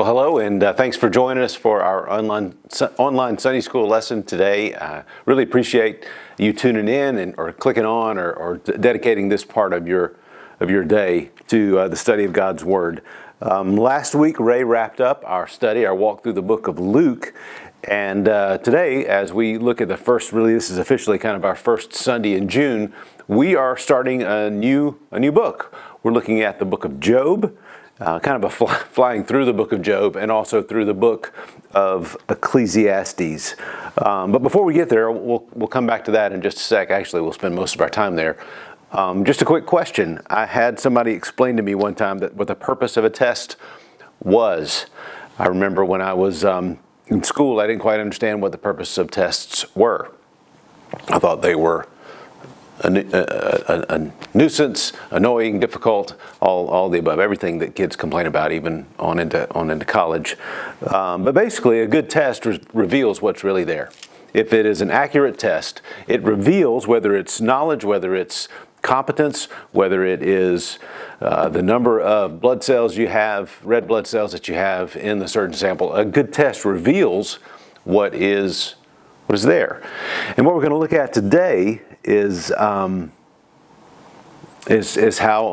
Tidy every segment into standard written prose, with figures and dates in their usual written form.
Hello, and thanks for joining us for our online Sunday school lesson today. Really appreciate you tuning in or clicking on or dedicating this part of your day to the study of God's Word. Last week, Ray wrapped up our study, our walk through the book of Luke. And today, as we look at this is officially kind of our first Sunday in June, we are starting a new book. We're looking at the book of Job. Kind of flying through the book of Job and also through the book of Ecclesiastes. But before we get there, we'll come back to that in just a sec. Actually, we'll spend most of our time there. Just a quick question. I had somebody explain to me one time what the purpose of a test was. I remember when I was in school, I didn't quite understand what the purpose of tests were. I thought they were a nuisance, annoying, difficult, all the above, everything that kids complain about, even on into college. But basically, a good test reveals what's really there. If it is an accurate test, it reveals whether it's knowledge, whether it's competence, whether it is the number of blood cells you have, red blood cells that you have in the certain sample. A good test reveals what is there. And what we're going to look at today is how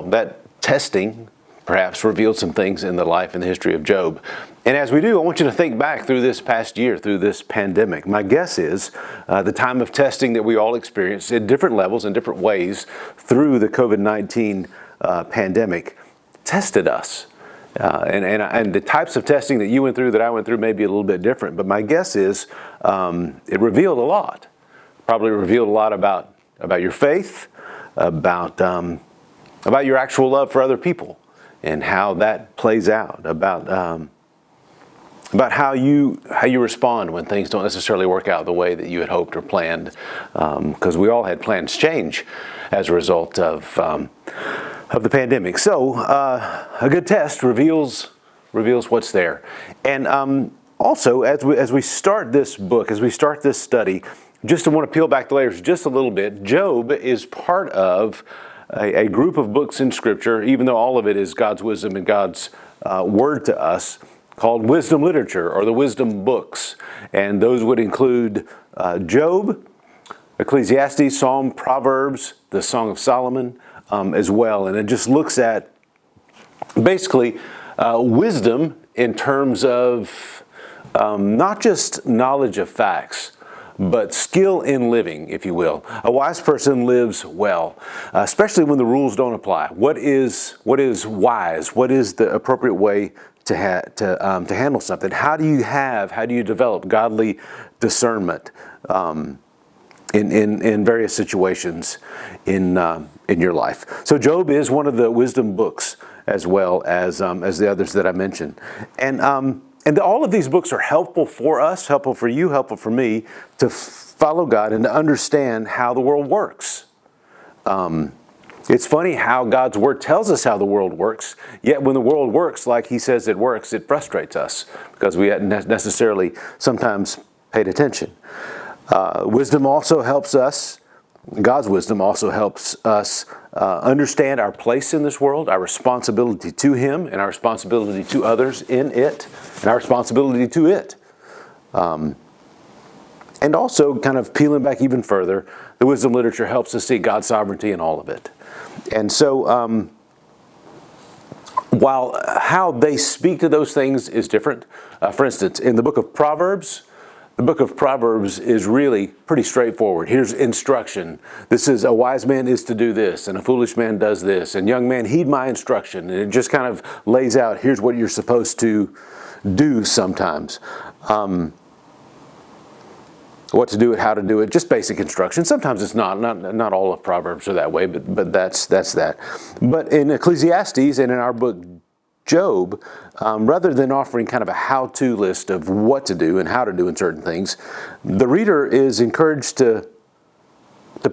that testing perhaps revealed some things in the life and the history of Job. And as we do, I want you to think back through this past year, through this pandemic. My guess is the time of testing that we all experienced at different levels and different ways through the COVID-19 pandemic tested us. And the types of testing that you went through, that I went through, may be a little bit different. But my guess is it revealed a lot. Probably revealed a lot about your faith, about your actual love for other people, and how that plays out. About how you respond when things don't necessarily work out the way that you had hoped or planned. Because we all had plans change as a result of the pandemic. So a good test reveals what's there. And also, as we start this book, as we start this study, just to want to peel back the layers just a little bit, Job is part of a group of books in Scripture, even though all of it is God's wisdom and God's word to us, called wisdom literature or the wisdom books. And those would include Job, Ecclesiastes, Psalm, Proverbs, the Song of Solomon as well. And it just looks at basically wisdom in terms of not just knowledge of facts, but skill in living, if you will. A wise person lives well, especially when the rules don't apply. What is wise? What is the appropriate way to handle something? How do you develop godly discernment in various situations in your life? So Job is one of the wisdom books, as well as the others that I mentioned, and all of these books are helpful for us, helpful for you, helpful for me to follow God and to understand how the world works. It's funny how God's Word tells us how the world works, yet when the world works like He says it works, it frustrates us because we hadn't necessarily sometimes paid attention. Wisdom also helps us. God's wisdom also helps us understand our place in this world, our responsibility to Him, and our responsibility to others in it, and our responsibility to it. And also, kind of peeling back even further, the wisdom literature helps us see God's sovereignty in all of it. And so, while how they speak to those things is different, for instance, in the book of Proverbs, the book of Proverbs is really pretty straightforward. Here's instruction. This is, a wise man is to do this, and a foolish man does this, and young man, heed my instruction. And it just kind of lays out, here's what you're supposed to do sometimes. What to do it, how to do it, just basic instruction. Sometimes it's not all of Proverbs are that way, but that's that. But in Ecclesiastes and in our book Job, rather than offering kind of a how-to list of what to do and how to do in certain things, the reader is encouraged to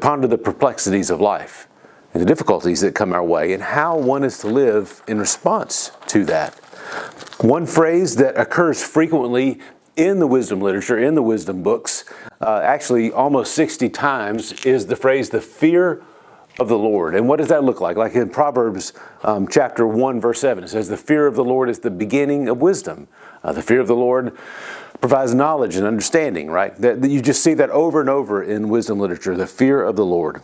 ponder the perplexities of life and the difficulties that come our way and how one is to live in response to that. One phrase that occurs frequently in the wisdom literature, in the wisdom books, actually almost 60 times, is the phrase, the fear of the Lord. And what does that look like? Like in Proverbs chapter 1, verse 7, it says, the fear of the Lord is the beginning of wisdom. The fear of the Lord provides knowledge and understanding, right? That you just see that over and over in wisdom literature, the fear of the Lord.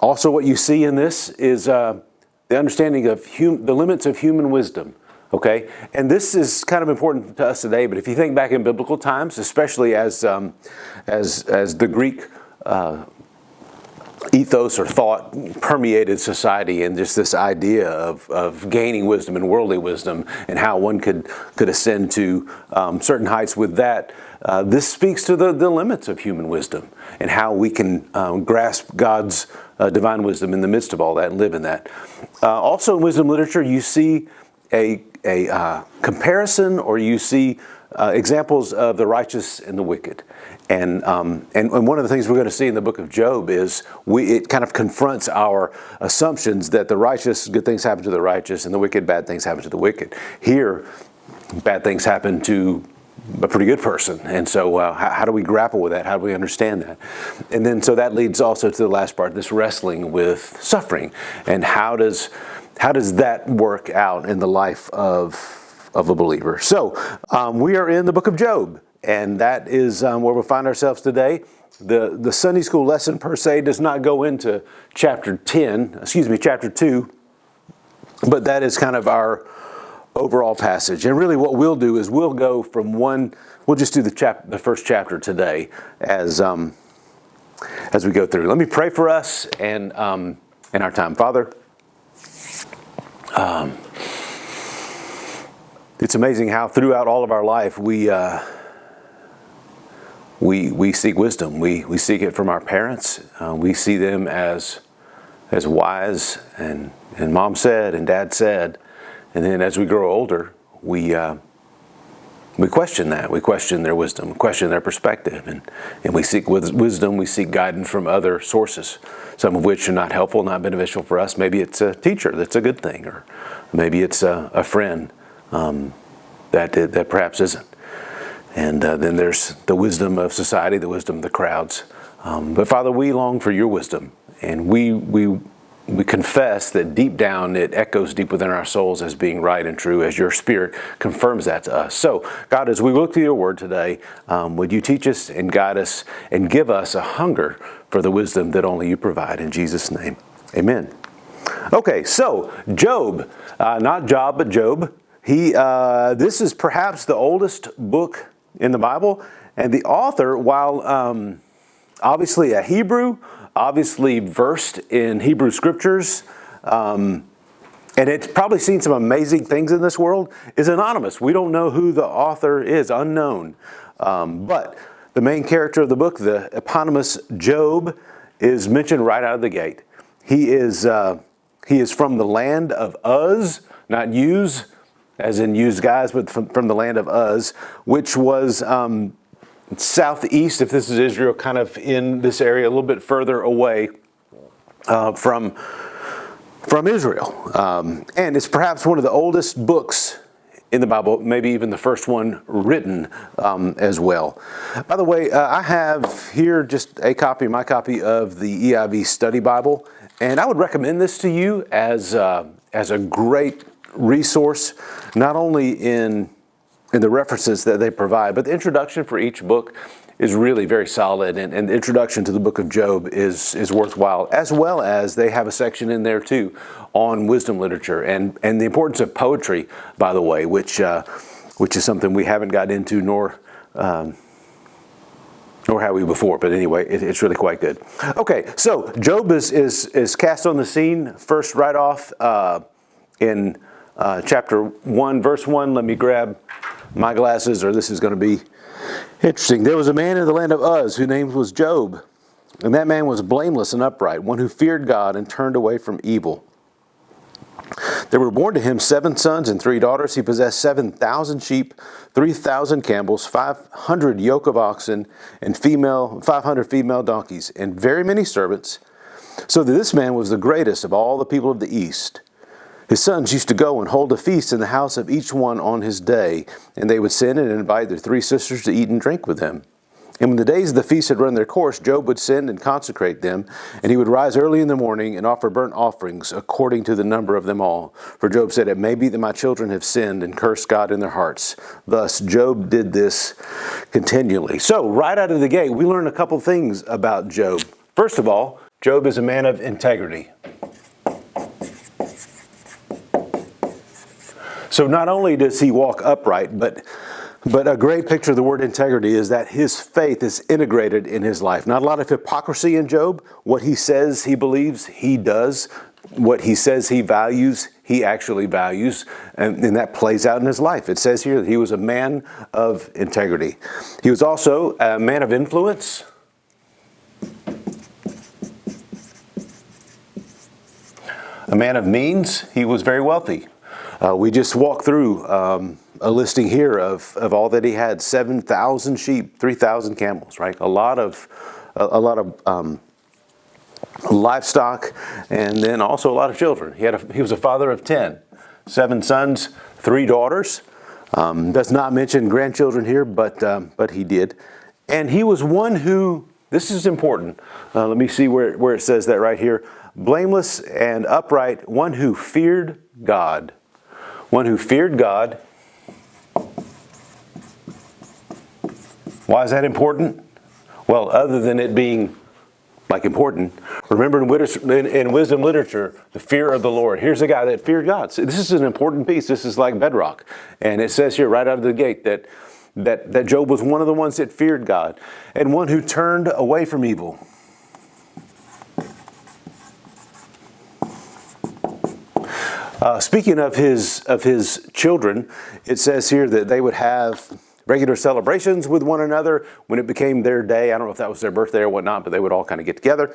Also, what you see in this is the understanding of the limits of human wisdom. Okay, and this is kind of important to us today. But if you think back in biblical times, especially as the Greek ethos or thought permeated society, and just this idea of gaining wisdom and worldly wisdom, and how one could ascend to certain heights with that. This speaks to the limits of human wisdom and how we can grasp God's divine wisdom in the midst of all that and live in that. Also in wisdom literature, you see a comparison, or you see examples of the righteous and the wicked. And one of the things we're going to see in the book of Job is it kind of confronts our assumptions that the righteous, good things happen to the righteous, and the wicked, bad things happen to the wicked. Here, bad things happen to a pretty good person. And so how do we grapple with that? How do we understand that? And then so that leads also to the last part, this wrestling with suffering. And how does that work out in the life of a believer? So we are in the book of Job, and that is where we'll find ourselves today. The Sunday school lesson per se does not go into chapter 2, but that is kind of our overall passage. And really what we'll do is we'll go from we'll just do the first chapter today as we go through. Let me pray for us and in our time. Father, it's amazing how throughout all of our life we seek wisdom. We seek it from our parents. We see them as wise, and Mom said and Dad said. And then as we grow older, we question that. We question their wisdom, question their perspective, and we seek wisdom. We seek guidance from other sources, some of which are not helpful, not beneficial for us. Maybe it's a teacher that's a good thing, or maybe it's a friend that perhaps isn't. And then there's the wisdom of society, the wisdom of the crowds. But Father, we long for your wisdom, and we confess that deep down it echoes deep within our souls as being right and true, as your Spirit confirms that to us. So, God, as we look through your word today, would you teach us and guide us and give us a hunger for the wisdom that only you provide. In Jesus' name, amen. Okay, so Job, not Job, but Job. This is perhaps the oldest book in the Bible, and the author, while obviously a Hebrew, obviously versed in Hebrew scriptures, and it's probably seen some amazing things in this world, is anonymous. We don't know who the author is, unknown. But the main character of the book, the eponymous Job, is mentioned right out of the gate. He is from the land of Uz, not Uz, as in used guys, but from the land of Uz, which was southeast, if this is Israel, kind of in this area, a little bit further away from Israel. And it's perhaps one of the oldest books in the Bible, maybe even the first one written as well. By the way, I have here just my copy of the EIV Study Bible, and I would recommend this to you as a great resource, not only in the references that they provide, but the introduction for each book is really very solid, and the introduction to the book of Job is worthwhile, as well as they have a section in there too on wisdom literature and the importance of poetry, by the way, which is something we haven't got into nor have we before, but anyway, it's really quite good. Okay, so Job is cast on the scene first right off in chapter 1, verse 1. Let me grab my glasses, or this is going to be interesting. There was a man in the land of Uz whose name was Job, and that man was blameless and upright, one who feared God and turned away from evil. There were born to him 7 sons and 3 daughters. He possessed 7,000 sheep, 3,000 camels, 500 yoke of oxen, and 500 female donkeys, and very many servants, so that this man was the greatest of all the people of the East. His sons used to go and hold a feast in the house of each one on his day, and they would send and invite their 3 sisters to eat and drink with them. And when the days of the feast had run their course, Job would send and consecrate them, and he would rise early in the morning and offer burnt offerings according to the number of them all. For Job said, "It may be that my children have sinned and cursed God in their hearts." Thus, Job did this continually. So, right out of the gate, we learn a couple things about Job. First of all, Job is a man of integrity. So not only does he walk upright, but a great picture of the word integrity is that his faith is integrated in his life. Not a lot of hypocrisy in Job. What he says he believes, he does. What he says he values, he actually values. And that plays out in his life. It says here that he was a man of integrity. He was also a man of influence. A man of means. He was very wealthy. We just walked through a listing here of all that he had: 7,000 sheep, 3,000 camels, right? A lot of livestock, and then also a lot of children. He was a father of 10, 7 sons, 3 daughters. Does not mention grandchildren here, but he did. And he was one who, this is important. Let me see where it says that right here. Blameless and upright, one who feared God. One who feared God. Why is that important? Well, other than it being important, remember in wisdom literature, the fear of the Lord. Here's a guy that feared God. So this is an important piece. This is like bedrock. And it says here right out of the gate that Job was one of the ones that feared God, and one who turned away from evil. Speaking of his children, it says here that they would have regular celebrations with one another when it became their day. I don't know if that was their birthday or whatnot, but they would all kind of get together.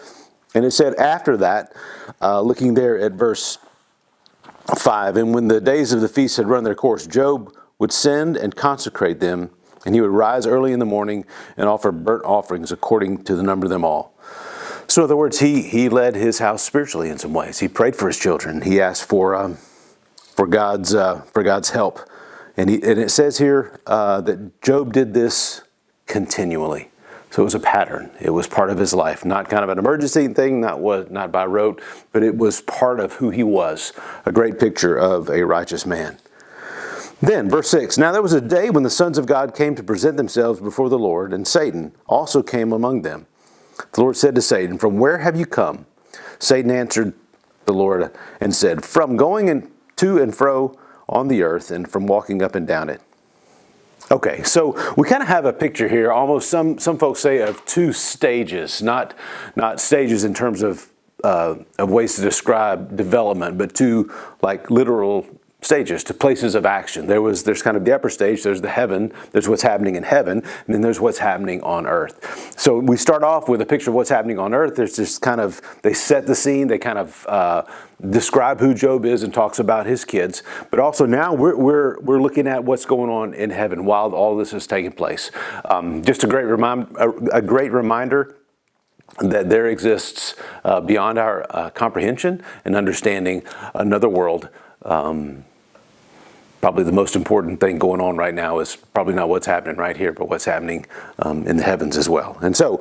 And it said after that, looking there at verse 5, and when the days of the feast had run their course, Job would send and consecrate them, and he would rise early in the morning and offer burnt offerings according to the number of them all. So in other words, he led his house spiritually in some ways. He prayed for his children. He asked for God's help, and it says here that Job did this continually. So it was a pattern. It was part of his life, not kind of an emergency thing, not by rote, but it was part of who he was. A great picture of a righteous man. Then, verse 6, now there was a day when the sons of God came to present themselves before the Lord, and Satan also came among them. The Lord said to Satan, "From where have you come?" Satan answered the Lord and said, "From going to and fro on the earth, and from walking up and down it." Okay, so we kind of have a picture here, almost some folks say of 2 stages, not stages in terms of ways to describe development, but 2 like literal stages, to places of action. There's kind of the upper stage, there's the heaven, there's what's happening in heaven, and then there's what's happening on earth. So we start off with a picture of what's happening on earth. There's just kind of, they set the scene, they kind of describe who Job is and talks about his kids. But also now we're looking at what's going on in heaven while all this is taking place. Just a great reminder that there exists beyond our comprehension and understanding another world. Probably the most important thing going on right now is probably not what's happening right here, but what's happening in the heavens as well. And so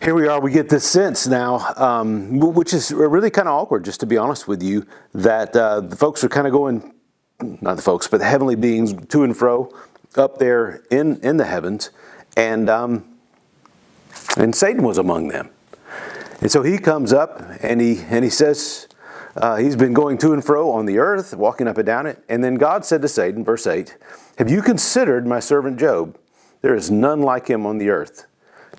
here we are, we get this sense now, which is really kind of awkward, just to be honest with you, that the folks are kind of going, not the folks, but the heavenly beings to and fro up there in the heavens, and Satan was among them. And so he comes up and he says, he's been going to and fro on the earth, walking up and down it. And then God said to Satan, verse 8, "Have you considered my servant Job? There is none like him on the earth,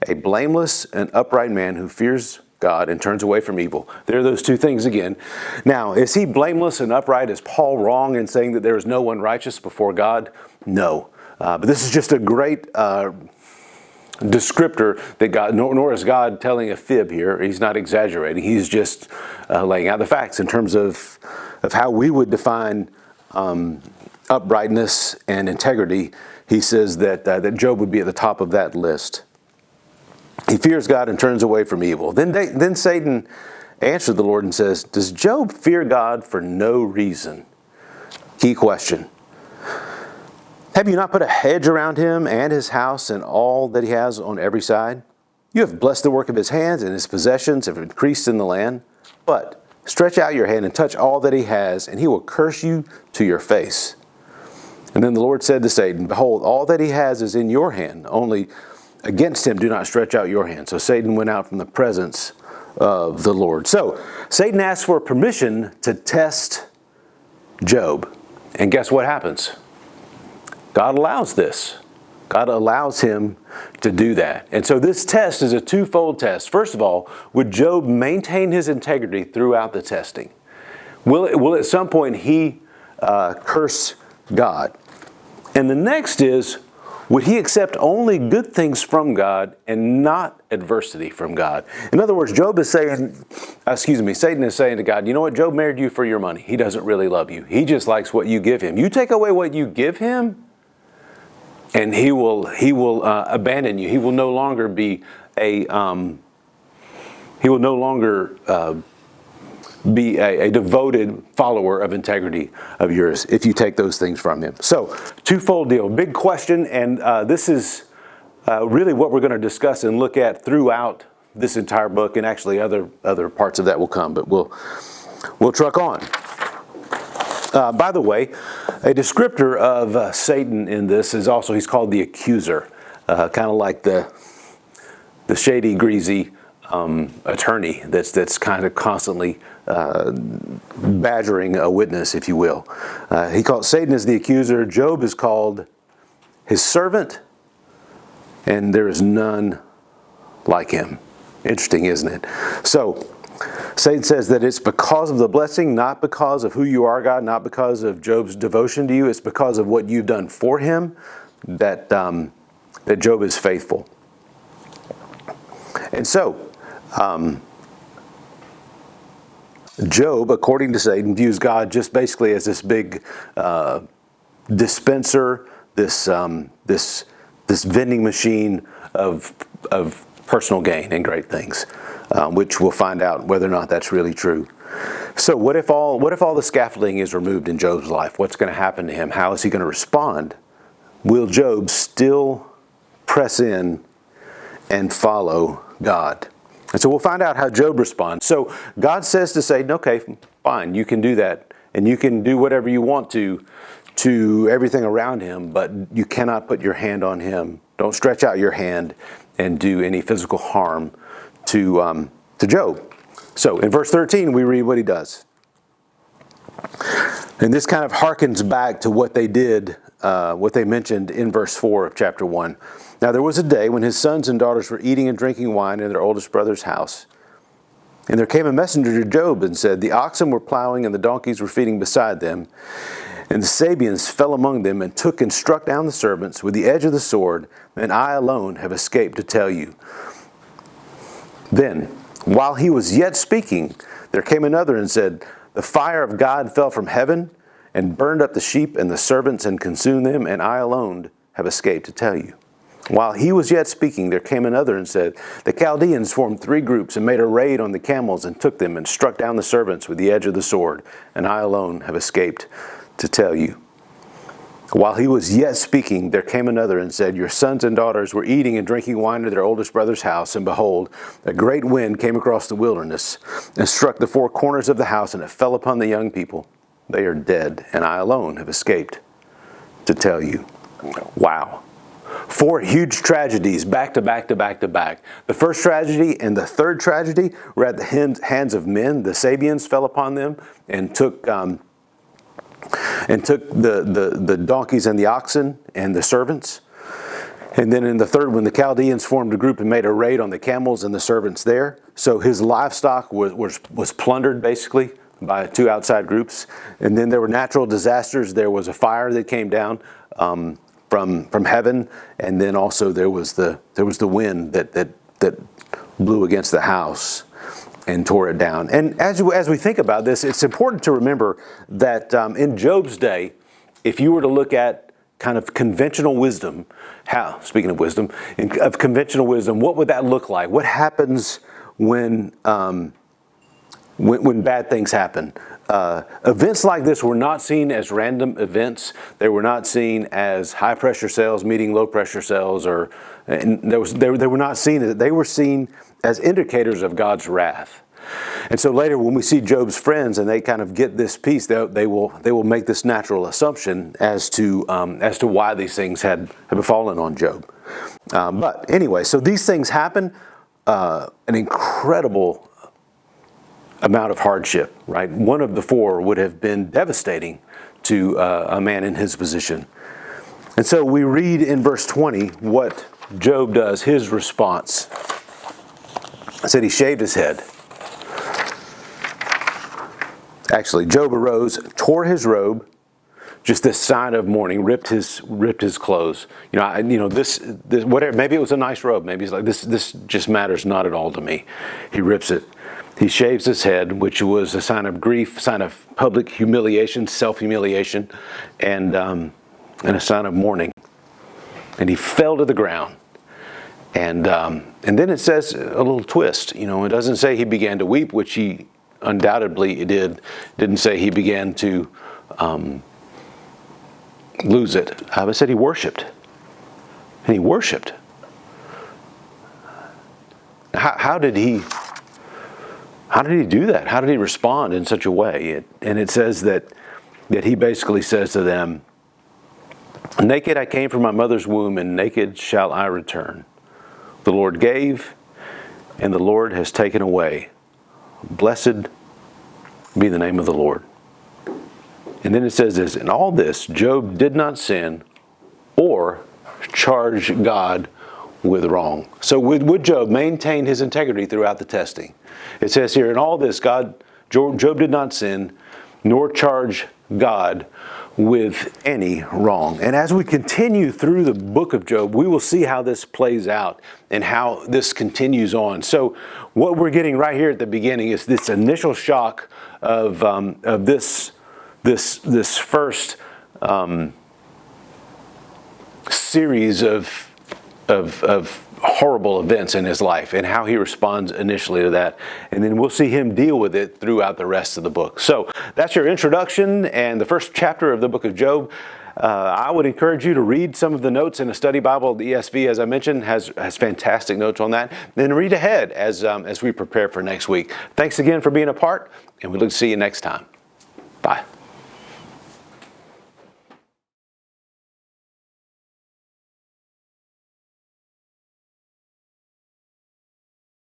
a blameless and upright man who fears God and turns away from evil." There are those 2 things again. Now, is he blameless and upright? Is Paul wrong in saying that there is no one righteous before God? No. But this is just a great descriptor that God, nor is God telling a fib here. He's not exaggerating. He's just laying out the facts in terms of how we would define uprightness and integrity. He says that Job would be at the top of that list. He fears God and turns away from evil. Then Satan answered the Lord and says, "Does Job fear God for no reason?" Key question. Have you not put a hedge around him and his house and all that he has on every side? You have blessed the work of his hands, and his possessions have increased in the land. But stretch out your hand and touch all that he has, and he will curse you to your face. And then the Lord said to Satan, behold, all that he has is in your hand. Only against him do not stretch out your hand. So Satan went out from the presence of the Lord. So Satan asked for permission to test Job. And guess what happens? God allows this. God allows him to do that. And so this test is a twofold test. First of all, would Job maintain his integrity throughout the testing? Will at some point he curse God? And the next is, would he accept only good things from God and not adversity from God? In other words, Satan is saying to God, you know what, Job married you for your money. He doesn't really love you. He just likes what you give him. You take away what you give him, and he will abandon you. He will no longer be a devoted follower of integrity of yours if you take those things from him. So, twofold deal. Big question, and this is really what we're going to discuss and look at throughout this entire book, and actually other parts of that will come, but we'll truck on. By the way, a descriptor of Satan in this is also, he's called the accuser, kind of like the shady, greasy attorney that's kind of constantly badgering a witness, if you will. He called Satan as the accuser. Job is called his servant, and there is none like him. Interesting, isn't it? So Satan says that it's because of the blessing, not because of who you are, God, not because of Job's devotion to you. It's because of what you've done for him that Job is faithful. And so, Job, according to Satan, views God just basically as this big dispenser, this vending machine of personal gain and great things, which we'll find out whether or not that's really true. So what if all the scaffolding is removed in Job's life? What's going to happen to him? How is he going to respond? Will Job still press in and follow God? And so we'll find out how Job responds. So God says to Satan, okay, fine, you can do that, and you can do whatever you want to everything around him, but you cannot put your hand on him. Don't stretch out your hand and do any physical harm to Job. So in verse 13, we read what he does. And this kind of harkens back to what they did, what they mentioned in verse 4 of chapter 1. Now there was a day when his sons and daughters were eating and drinking wine in their oldest brother's house. And there came a messenger to Job and said, the oxen were plowing and the donkeys were feeding beside them. And the Sabeans fell among them and took and struck down the servants with the edge of the sword, and I alone have escaped to tell you. Then, while he was yet speaking, there came another and said, the fire of God fell from heaven and burned up the sheep and the servants and consumed them, and I alone have escaped to tell you. While he was yet speaking, there came another and said, the Chaldeans formed 3 groups and made a raid on the camels and took them and struck down the servants with the edge of the sword, and I alone have escaped to tell you. While he was yet speaking, there came another and said, your sons and daughters were eating and drinking wine at their oldest brother's house, and behold, a great wind came across the wilderness and struck the 4 corners of the house, and it fell upon the young people. They are dead, and I alone have escaped to tell you. Wow. 4 huge tragedies back to back to back to back. The first tragedy and the third tragedy were at the hands of men. The Sabeans fell upon them and took the donkeys and the oxen and the servants. And then in the third one, the Chaldeans formed a group and made a raid on the camels and the servants there. So his livestock was plundered basically by 2 outside groups. And then there were natural disasters. There was a fire that came down from heaven, and then also there was the wind that blew against the house and tore it down. And as we think about this, it's important to remember that in Job's day, if you were to look at kind of conventional wisdom, speaking of wisdom, of conventional wisdom, what would that look like? What happens when when bad things happen. Events like this were not seen as random events. They were not seen as high pressure cells meeting low pressure cells, they were not seen. They were seen as indicators of God's wrath. And so later, when we see Job's friends and they kind of get this piece, they will make this natural assumption as to why these things had befallen on Job. But anyway, so these things happen. An incredible amount of hardship, right? One of the four would have been devastating to a man in his position. And so we read in verse 20 what Job does, his response. I said he shaved his head. Actually, Job arose, tore his robe, just this sign of mourning, ripped his clothes. This whatever. Maybe it was a nice robe. Maybe he's like, this just matters not at all to me. He rips it. He shaves his head, which was a sign of grief, sign of public humiliation, self-humiliation, and a sign of mourning. And he fell to the ground. And then it says a little twist. It doesn't say he began to weep, which he undoubtedly did. It didn't say he began to lose it. It said he worshipped. And he worshipped. How did he do that? How did he respond in such a way? And it says that he basically says to them, "Naked I came from my mother's womb, and naked shall I return. The Lord gave, and the Lord has taken away. Blessed be the name of the Lord." And then it says this, "In all this, Job did not sin or charge God with wrong." So would Job maintain his integrity throughout the testing? It says here, in all this, Job did not sin nor charge God with any wrong. And as we continue through the book of Job, we will see how this plays out and how this continues on. So what we're getting right here at the beginning is this initial shock of this first series of horrible events in his life and how he responds initially to that. And then we'll see him deal with it throughout the rest of the book. So that's your introduction and the first chapter of the book of Job. I would encourage you to read some of the notes in a study Bible. The ESV, as I mentioned, has fantastic notes on that. Then read ahead as we prepare for next week. Thanks again for being a part, and we look to see you next time. Bye.